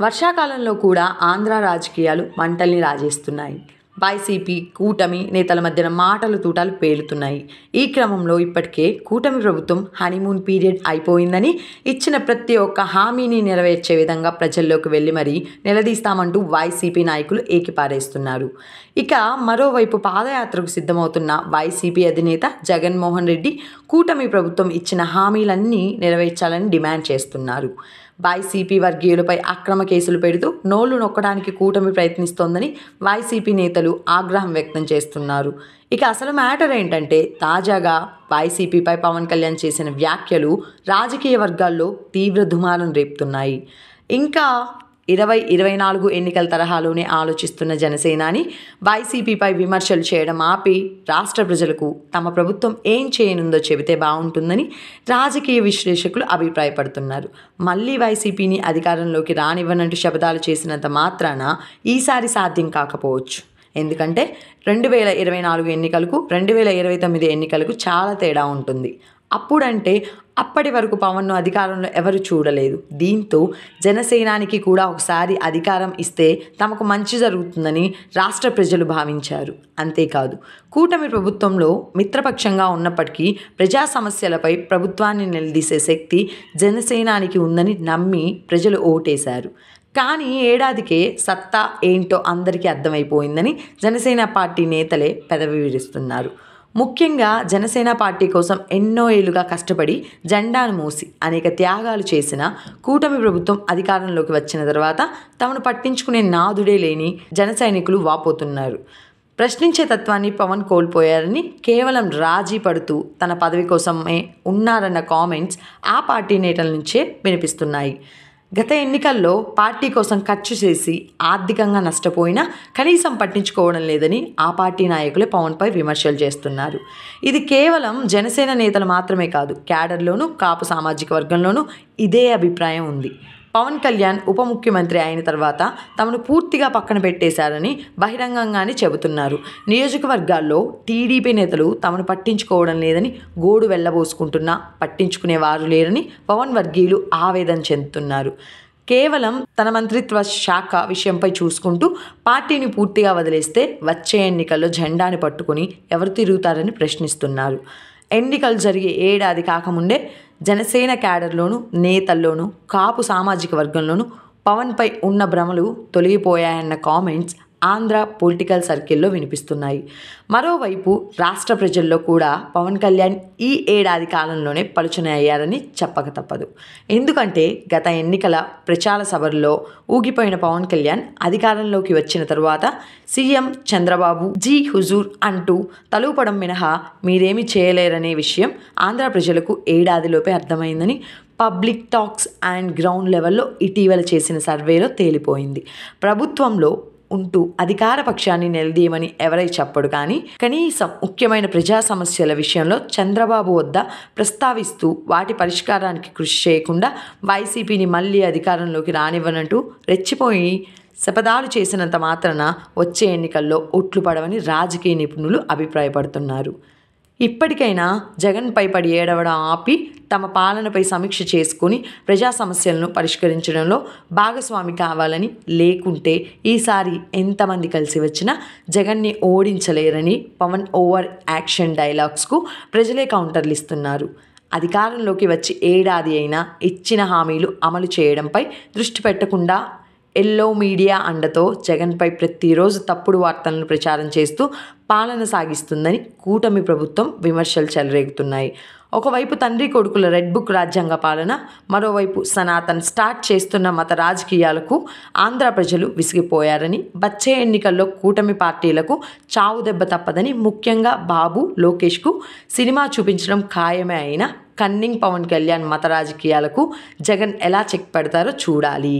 వర్షాకాలంలో కూడా ఆంధ్ర రాజకీయాలు మంటల్ని రాజేస్తున్నాయి. వైసీపీ, కూటమి నేతల మధ్యన మాటల తూటాలు పేలుతున్నాయి. ఈ క్రమంలో ఇప్పటికే కూటమి ప్రభుత్వం హనీమూన్ పీరియడ్ అయిపోయిందని, ఇచ్చిన ప్రతి ఒక్క హామీని నెరవేర్చే విధంగా ప్రజల్లోకి వెళ్ళి మరీ నిలదీస్తామంటూ వైసీపీ నాయకులు ఏకిపారేస్తున్నారు. ఇక మరోవైపు పాదయాత్రకు సిద్ధమవుతున్న వైసీపీ అధినేత జగన్మోహన్ రెడ్డి కూటమి ప్రభుత్వం ఇచ్చిన హామీలన్నీ నెరవేర్చాలని డిమాండ్ చేస్తున్నారు. వైసీపీ వర్గీయులపై అక్రమ కేసులు పెడుతూ నోళ్లు నొక్కడానికి కూటమి ప్రయత్నిస్తోందని వైసీపీ నేతలు ఆగ్రహం వ్యక్తం చేస్తున్నారు. ఇక అసలు మ్యాటర్ ఏంటంటే, తాజాగా వైసీపీపై పవన్ కళ్యాణ్ చేసిన వ్యాఖ్యలు రాజకీయ వర్గాల్లో తీవ్ర దుమారం రేపుతున్నాయి. ఇంకా 2024 ఎన్నికల తరహాలోనే ఆలోచిస్తున్న జనసేనాని వైసీపీపై విమర్శలు చేయడం ఆపి రాష్ట్ర ప్రజలకు తమ ప్రభుత్వం ఏం చేయనుందో చెబితే బాగుంటుందని రాజకీయ విశ్లేషకులు అభిప్రాయపడుతున్నారు. మళ్ళీ వైసీపీని అధికారంలోకి రానివ్వనంటూ శపథాలు చేసినంత మాత్రాన ఈసారి సాధ్యం కాకపోవచ్చు. ఎందుకంటే 2024 ఎన్నికలకు 2029 ఎన్నికలకు చాలా తేడా ఉంటుంది. అప్పుడంటే అప్పటి వరకు పవన్ను అధికారంలో ఎవరు చూడలేదు. దీంతో జనసేనానికి కూడా ఒకసారి అధికారం ఇస్తే తమకు మంచి జరుగుతుందని రాష్ట్ర ప్రజలు భావించారు. అంతేకాదు, కూటమి ప్రభుత్వంలో మిత్రపక్షంగా ఉన్నప్పటికీ ప్రజా సమస్యలపై ప్రభుత్వాన్ని నిలదీసే శక్తి జనసేనానికి ఉందని నమ్మి ప్రజలు ఓటేశారు. కానీ ఏడాదికే సత్తా ఏంటో అందరికీ అర్థమైపోయిందని జనసేన పార్టీ నేతలే పెదవి విరుస్తున్నారు. ముఖ్యంగా జనసేన పార్టీ కోసం ఎన్నో ఏళ్లుగా కష్టపడి జెండాను మోసి అనేక త్యాగాలు చేసిన కూటమి ప్రభుత్వం అధికారంలోకి వచ్చిన తర్వాత తమను పట్టించుకునే నాదుడే లేని జన సైనికులు వాపోతున్నారు. ప్రశ్నించే తత్వాన్ని పవన్ కోల్పోయారని, కేవలం రాజీ పడుతూ తన పదవి కోసమే ఉన్నారన్న కామెంట్స్ ఆ పార్టీ నేతల నుంచే వినిపిస్తున్నాయి. గత ఎన్నికల్లో పార్టీ కోసం ఖర్చు చేసి ఆర్థికంగా నష్టపోయినా కనీసం పట్టించుకోవడం లేదని ఆ పార్టీ నాయకులే పవన్పై విమర్శలు చేస్తున్నారు. ఇది కేవలం జనసేన నేతలు మాత్రమే కాదు, క్యాడర్లోనూ కాపు సామాజిక వర్గంలోనూ ఇదే అభిప్రాయం ఉంది. పవన్ కళ్యాణ్ ఉప ముఖ్యమంత్రి అయిన తర్వాత తమను పూర్తిగా పక్కన పెట్టేశారని బహిరంగంగానే చెబుతున్నారు. నియోజకవర్గాల్లో టీడీపీ నేతలు తమను పట్టించుకోవడం లేదని గోడు వెళ్ళబోసుకుంటున్నా పట్టించుకునేవారు లేరని పవన్ వర్గీయులు ఆవేదన చెందుతున్నారు. కేవలం తన మంత్రిత్వ శాఖ విషయంపై చూసుకుంటూ పార్టీని పూర్తిగా వదిలేస్తే వచ్చే ఎన్నికల్లో జెండాని పట్టుకుని ఎవరు తిరుగుతారని ప్రశ్నిస్తున్నారు. ఎన్నికలు జరిగే ఏడాది కాకముందే జనసేన క్యాడర్లోనూ నేతల్లోనూ కాపు సామాజిక వర్గంలోనూ పవన్పై ఉన్న భ్రమలు తొలగిపోయాయన్న కామెంట్స్ ఆంధ్ర పొలిటికల్ సర్కిల్లో వినిపిస్తున్నాయి. మరోవైపు రాష్ట్ర ప్రజల్లో కూడా పవన్ కళ్యాణ్ ఈ ఏడాది కాలంలోనే పలుచన అయ్యారని చెప్పక తప్పదు. ఎందుకంటే గత ఎన్నికల ప్రచార సభల్లో ఊగిపోయిన పవన్ కళ్యాణ్ అధికారంలోకి వచ్చిన తరువాత సీఎం చంద్రబాబు జీ హుజూర్ అంటూ తలూపడం మినహా మీరేమీ చేయలేరనే విషయం ఆంధ్ర ప్రజలకు ఏడాదిలోపే అర్థమైందని పబ్లిక్ టాక్స్ అండ్ గ్రౌండ్ లెవెల్లో ఇటీవల చేసిన సర్వేలో తేలిపోయింది. ప్రభుత్వంలో ఉంటూ అధికార పక్షాన్ని నిలదీయమని ఎవరై చెప్పడు, కానీ కనీసం ముఖ్యమైన ప్రజా సమస్యల విషయంలో చంద్రబాబు వద్ద ప్రస్తావిస్తూ వాటి పరిష్కారానికి కృషి చేయకుండా వైసీపీని మళ్ళీ అధికారంలోకి రానివ్వనంటూ రెచ్చిపోయి శపథాలు చేసినంత మాత్రాన వచ్చే ఎన్నికల్లో ఓట్లు పడవని రాజకీయ నిపుణులు అభిప్రాయపడుతున్నారు. ఇప్పటికైనా జగన్పై పడి ఏడవడం ఆపి తమ పాలనపై సమీక్ష చేసుకుని ప్రజా సమస్యలను పరిష్కరించడంలో భాగస్వామి కావాలని, లేకుంటే ఈసారి ఎంతమంది కలిసి వచ్చినా జగన్ని ఓడించలేరని పవన్ ఓవర్ యాక్షన్ డైలాగ్స్కు ప్రజలే కౌంటర్లు ఇస్తున్నారు. అధికారంలోకి వచ్చి ఏడాది అయినా ఇచ్చిన హామీలు అమలు చేయడంపై దృష్టి పెట్టకుండా ఎల్లో మీడియా అండతో జగన్పై ప్రతిరోజు తప్పుడు వార్తలను ప్రచారం చేస్తూ పాలన సాగిస్తుందని కూటమి ప్రభుత్వం విమర్శలు చెలరేగుతున్నాయి. ఒకవైపు తండ్రి కొడుకుల రెడ్ బుక్ రాజ్యాంగ పాలన, మరోవైపు సనాతన్ స్టార్ట్ చేస్తున్న మత రాజకీయాలకు ఆంధ్ర ప్రజలు విసిగిపోయారని, వచ్చే ఎన్నికల్లో కూటమి పార్టీలకు చావు దెబ్బ తప్పదని, ముఖ్యంగా బాబు లోకేష్కు సినిమా చూపించడం ఖాయమే అయినా కన్నింగ్ పవన్ కళ్యాణ్ మత రాజకీయాలకు జగన్ ఎలా చెక్ పెడతారో చూడాలి.